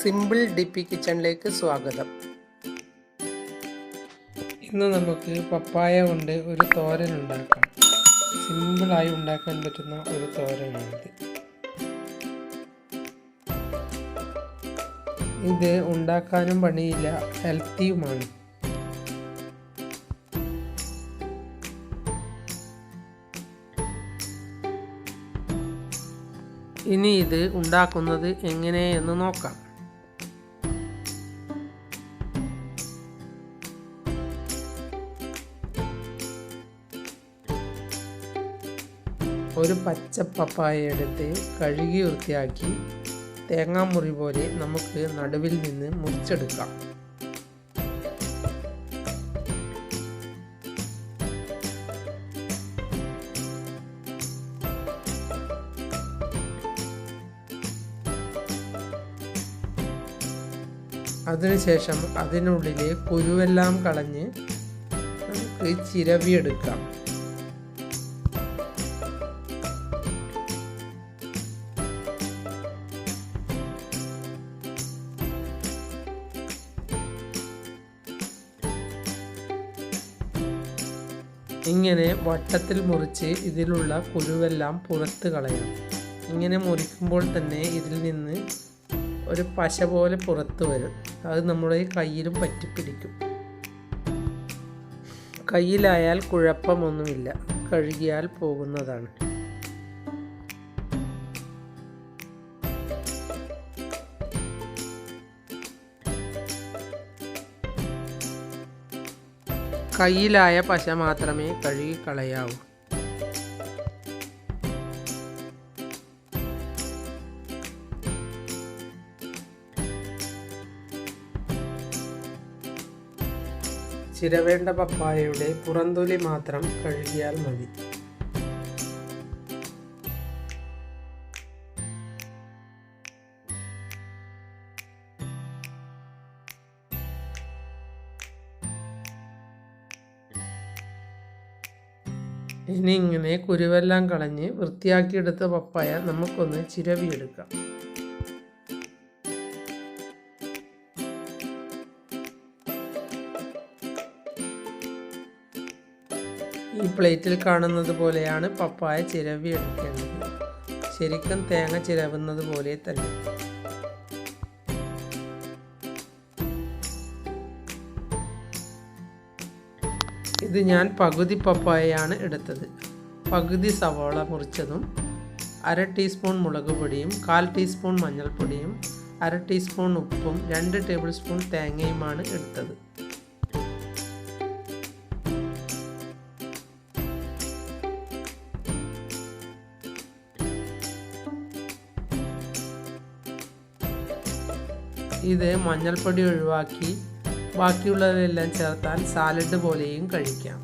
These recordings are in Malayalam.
സിമ്പിൾ ഡിപ്പി കിച്ചണിലേക്ക് സ്വാഗതം. ഇന്ന് നമുക്ക് പപ്പായ കൊണ്ട് ഒരു തോരൻ ഉണ്ടാക്കാം. സിമ്പിളായി ഉണ്ടാക്കാൻ പറ്റുന്ന ഒരു തോരനാണിത്. ഇത് ഉണ്ടാക്കാനും പണിയില്ല, ഹെൽത്തിയുമാണ്. ഇനി ഇത് ഉണ്ടാക്കുന്നത് എങ്ങനെയെന്ന് നോക്കാം. ഒരു പച്ച പപ്പായ എടുത്ത് കഴുകി വൃത്തിയാക്കി തേങ്ങാമുറി പോലെ നമുക്ക് നടുവിൽ നിന്ന് മുറിച്ചെടുക്കാം. അതിനുശേഷം അതിനുള്ളിലെ കുരുവെല്ലാം കളഞ്ഞ് നമുക്ക് ചിരവിയെടുക്കാം. ഇങ്ങനെ വട്ടത്തിൽ മുറിച്ച് ഇതിലുള്ള കുരുവെല്ലാം പുറത്ത് കളയാം. ഇങ്ങനെ മുറിക്കുമ്പോൾ തന്നെ ഇതിൽ നിന്ന് ഒരു പശ പോലെ പുറത്ത് വരും. അത് നമ്മുടെ കയ്യിലും പറ്റിപ്പിടിക്കും. കയ്യിലായാൽ കുഴപ്പമൊന്നുമില്ല, കഴുകിയാൽ പോകുന്നതാണ്. കയ്യിലായ പശ മാത്രമേ കഴുകി കളയാവൂ. ചിരവേണ്ട പപ്പായയുടെ പുറന്തൊലി മാത്രം കഴുകിയാൽ മതി. ഇനി ഇങ്ങനെ കുരുവെല്ലാം കളഞ്ഞ് വൃത്തിയാക്കിയെടുത്ത പപ്പായ നമുക്കൊന്ന് ചിരവിയെടുക്കാം. ഈ പ്ലേറ്റിൽ കാണുന്നത് പോലെയാണ് പപ്പായ ചിരവി എടുക്കേണ്ടത്. ശരിക്കും തേങ്ങ ചിരവുന്നത് പോലെ തന്നെ. ഇത് ഞാൻ പകുതി പപ്പായയാണ് എടുത്തത്. പകുതി സവാള മുറിച്ചതും 1/2 ടീസ്പൂൺ മുളക് പൊടിയും 1/4 ടീസ്പൂൺ മഞ്ഞൾപ്പൊടിയും 1/2 ടീസ്പൂൺ ഉപ്പും 2 ടേബിൾ സ്പൂൺ തേങ്ങയുമാണ് എടുത്തത്. ഇത് മഞ്ഞൾപ്പൊടി ഒഴിവാക്കി ബാക്കിയുള്ളവയെല്ലാം ചേർത്താൽ സാലഡ് പോലെയും കഴിക്കാം.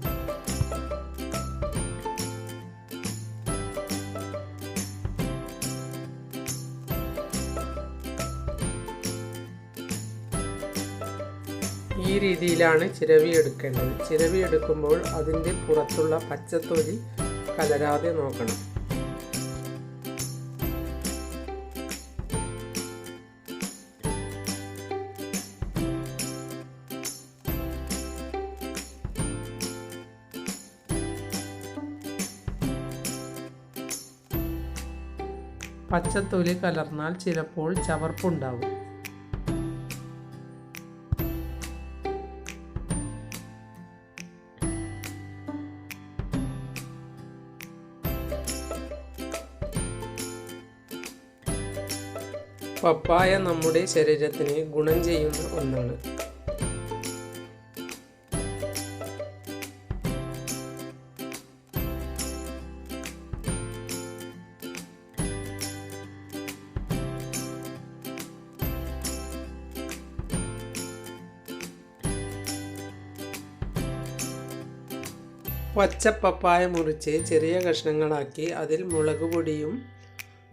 ഈ രീതിയിലാണ് ചിരവി എടുക്കേണ്ടത്. ചിരവി എടുക്കുമ്പോൾ അതിൻ്റെ പുറത്തുള്ള പച്ചത്തൊലി കലരാതെ നോക്കണം. പച്ചത്തൊലി കലർന്നാൽ ചിലപ്പോൾ ചവർപ്പുണ്ടാവും. പപ്പായ നമ്മുടെ ശരീരത്തിന് ഗുണം ചെയ്യുന്ന ഒന്നാണ്. പച്ച പപ്പായ മുറിച്ച് ചെറിയ കഷ്ണങ്ങളാക്കി അതിൽ മുളക് പൊടിയും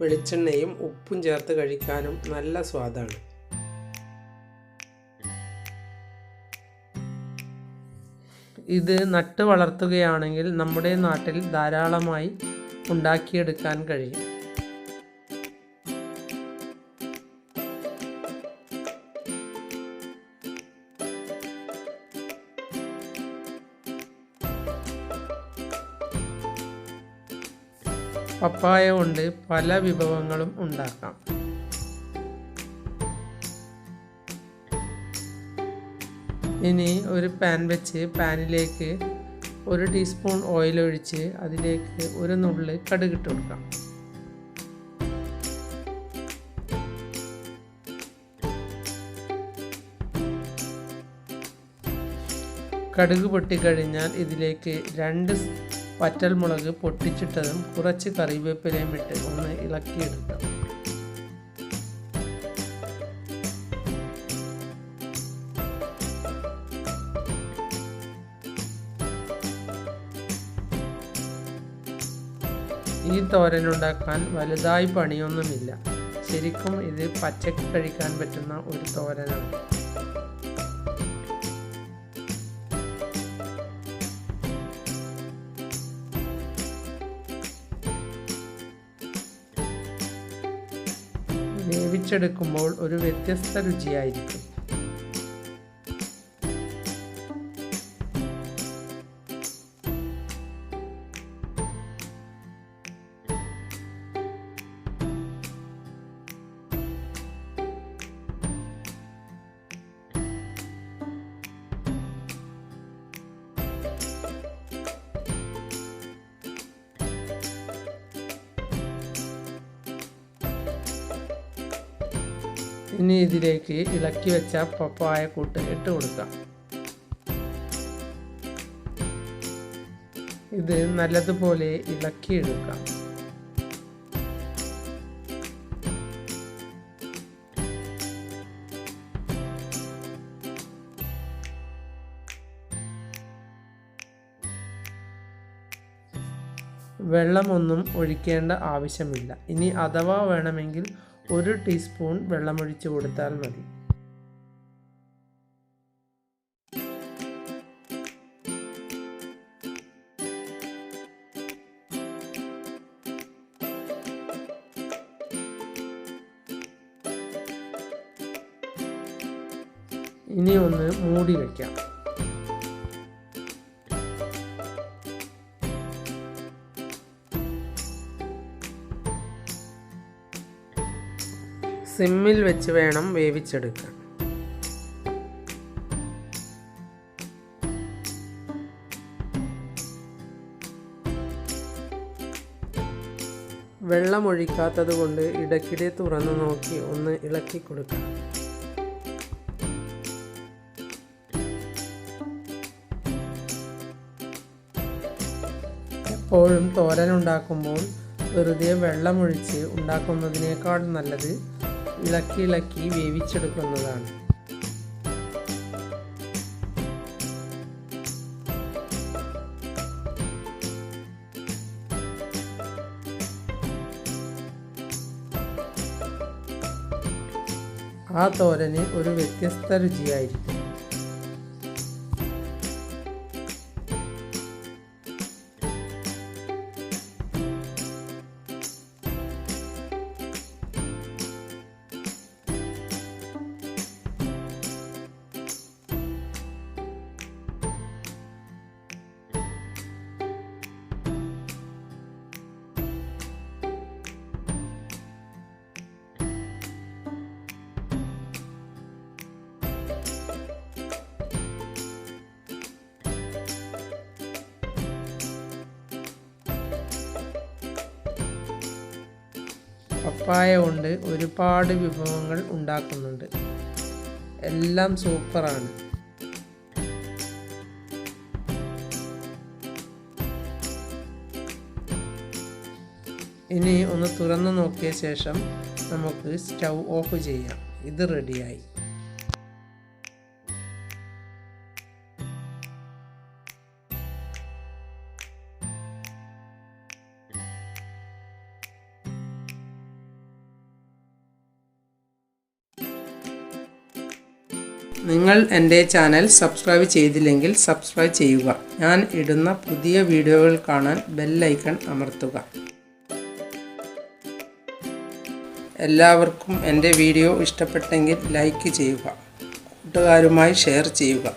വെളിച്ചെണ്ണയും ഉപ്പും ചേർത്ത് കഴിക്കാനും നല്ല സ്വാദാണ്. ഇത് നട്ട് വളർത്തുകയാണെങ്കിൽ നമ്മുടെ നാട്ടിൽ ധാരാളമായി ഉണ്ടാക്കിയെടുക്കാൻ കഴിയും. പപ്പായ കൊണ്ട് പല വിഭവങ്ങളും ഉണ്ടാക്കാം. ഇനി ഒരു പാൻ വെച്ച് പാനിലേക്ക് 1 ടീസ്പൂൺ ഓയിൽ ഒഴിച്ച് അതിലേക്ക് ഒരു നുള്ള് കടുകിട്ട് കൊടുക്കാം. കടുക് പൊട്ടിക്കഴിഞ്ഞാൽ ഇതിലേക്ക് 2 വറ്റൽമുളക് പൊട്ടിച്ചിട്ടതും കുറച്ച് കറിവേപ്പിലയും ഇട്ട് ഒന്ന് ഇളക്കിയെടുക്കാം. ഈ തോരൻ ഉണ്ടാക്കാൻ വലുതായി പണിയൊന്നുമില്ല. ശരിക്കും ഇത് പച്ചക്ക് കഴിക്കാൻ പറ്റുന്ന ഒരു തോരനാണ്. വേവിച്ചെടുക്കുമ്പോൾ ഒരു വ്യത്യസ്ത രുചിയായിരിക്കും. ഇനി ഇതിലേക്ക് ഇളക്കി വെച്ച പപ്പായ കൂട്ട് ഇട്ട് കൊടുക്കാം. ഇത് നല്ലതുപോലെ ഇളക്കിയെടുക്കാം. വെള്ളമൊന്നും ഒഴിക്കേണ്ട ആവശ്യമില്ല. ഇനി അഥവാ വേണമെങ്കിൽ 1 ടീസ്പൂൺ വെള്ളമൊഴിച്ച് കൊടുത്താൽ മതി. ഇനി ഒന്ന് മൂടി വയ്ക്കാം. സിമ്മിൽ വെച്ച് വേണം വേവിച്ചെടുക്കാൻ. വെള്ളമൊഴിക്കാത്തത് കൊണ്ട് ഇടയ്ക്കിടെ തുറന്നു നോക്കി ഒന്ന് ഇളക്കി കൊടുക്കാം. എപ്പോഴും തോരൻ ഉണ്ടാക്കുമ്പോൾ വെറുതെ വെള്ളമൊഴിച്ച് ഉണ്ടാക്കുന്നതിനേക്കാൾ നല്ലത് ഇളക്കി വേവിച്ചെടുക്കുന്നതാണ്. ആ തോരന് ഒരു വ്യത്യസ്ത രുചിയായിരിക്കും. പപ്പായ കൊണ്ട് ഒരുപാട് വിഭവങ്ങൾ ഉണ്ടാക്കുന്നുണ്ട്. എല്ലാം സൂപ്പറാണ്. ഇനി ഒന്ന് തുറന്നു നോക്കിയ ശേഷം നമുക്ക് സ്റ്റൗ ഓഫ് ചെയ്യാം. ഇത് റെഡിയായി. നിങ്ങൾ എൻ്റെ ചാനൽ സബ്സ്ക്രൈബ് ചെയ്തില്ലെങ്കിൽ സബ്സ്ക്രൈബ് ചെയ്യുക. ഞാൻ ഇടുന്ന പുതിയ വീഡിയോകൾ കാണാൻ ബെൽ ഐക്കൺ അമർത്തുക. എല്ലാവർക്കും എൻ്റെ വീഡിയോ ഇഷ്ടപ്പെട്ടെങ്കിൽ ലൈക്ക് ചെയ്യുക. കൂട്ടുകാരുമായി ഷെയർ ചെയ്യുക.